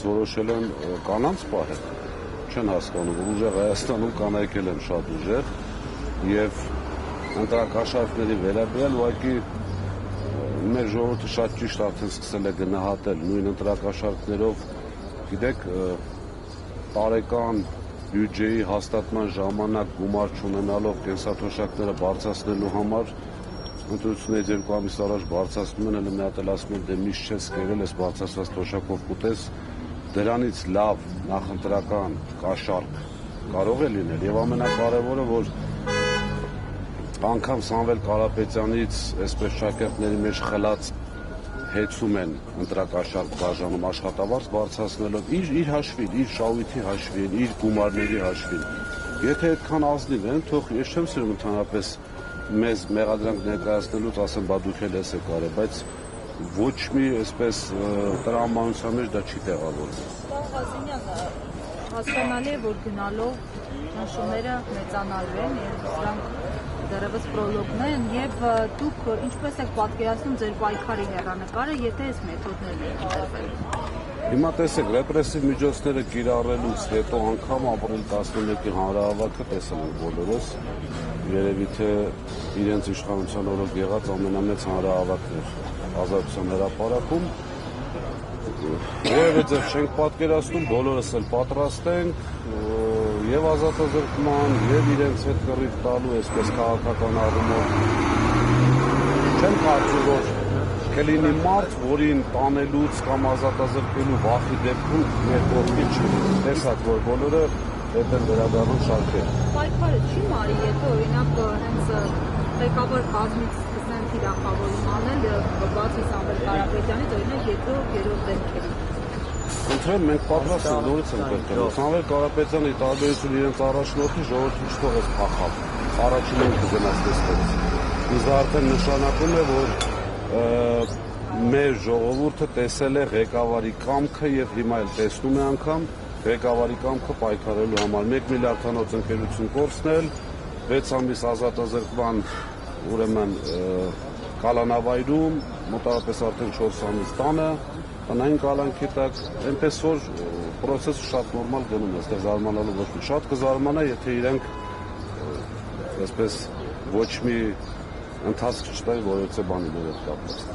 որոշել են կանանց պահել, չեն հասկանում, որ ուժեղ Հայաստանում կանայք էլ են շատ ուժեղ եւ ընտրակաշառքների վերաբերյալ ուղղակի մեր ժողովուրդը շատ ճիշտ արդեն սկսել է գնահատել նույն ընտրակաշառքներով, գիտեք, տարեկան բյուջեի հաստատման ժամանակ գումար չունենալով կենսաթոշակները բարձրացնելու համար ընտրությունից 2 ամիս առաջ բարձրացնում են, մի հատ էլ ասում են, դե միշտ չես կերել, ես բարձրացված թոշակով կուտես, դրանից լավ նախընտրական կաշառք կարող է լինել եւ ամենակարևորը, որ անգամ Սամվել Կարապետյանից այսպես շակերտների մեջ խլած հեծում են ընտրակաշառք բաժանում աշխատավարձ բարձրացնելով իր հաշվին, իր շահույթի հաշվին, իր գումարների հաշվին։ Եթե այդքան ազնիվ են, թող ես չեմ սիրում ընդհանրապես մեզ մեղադրանք ներկայացնելուց ասեմ, բա դուք էլ ես եք արել, բայց ոչ մի այսպես տրամաբանության մեջ դա չի տեղավորվում։ Հասկանալի է, որ գնալով ճնշումները մեծանալու են եւ սրանք դեռևս պրոլոգն են եւ դուք ինչպես եք պատկերացնում ձեր պայքարի հեռանկարը, եթե այս մեթոդներն եք ընտրվել։ Հիմա տեսեք, ռեպրեսիվ միջոցները կիրառելուց հետո անգամ ապրիլ 11-ի հանրահավաքը տեսել ենք բոլորս, երևի թե իրենց իշխանության օրոք եղած ամենամեծ հանրահավաքն էր Ազատության հրապարակում, որևէ ձև չենք պատկերացնում, բոլորս էլ պատրաստ ենք եւ ազատազրկման, եւ իրենց հետ կռիվ տալու, այսպես քաղաքական առումով։ Չեմ կարծում, որ կլինի մարդ, որին տանելուց կամ ազատազրկելու վախի դեպքում մեր կողքին չի։ Տեսակ, որ բոլորը հետ են վերադառնում շարքեր։ Պայքարը չի մարի, եթե օրինակ հենց ղեկավար կազմից սկսեն թիրախավորում անել, բացի Սամվել Կարապետյանից, օրինակ երկրորդ դեմքերի։ Ընտրեմ, մենք պատրաստ ենք նորից ենք կրկնում։ Սամվել Կարապետյանի տարբերություն իրենց առաջնորդի ժողովրդին չթողեց փախավ։ Առաջին ինքը գնաց տեսքերից։ Իսկ արդեն նշանակում է, որ մեր ժողովուրդը տեսել է ղեկավարի կամքը եւ հիմա էլ տեսնում է անգամ ղեկավարի կամքը պայքարելու համար 1 միլիարդանոց ընկերություն կորցնել, 6 ամիս ազատազրկման ուրեմն կալանավայրում, մոտավորապես արդեն 4 ամիս տանը, տնային կալանքի տակ, այնպես որ պրոցեսը շատ նորմալ գնում է, այստեղ զարմանալու ոչ մի, շատ կզարմանա, եթե իրենք այսպես ոչ մի ընթացք չտայի, որովհետեւ բանի դեռ կապված։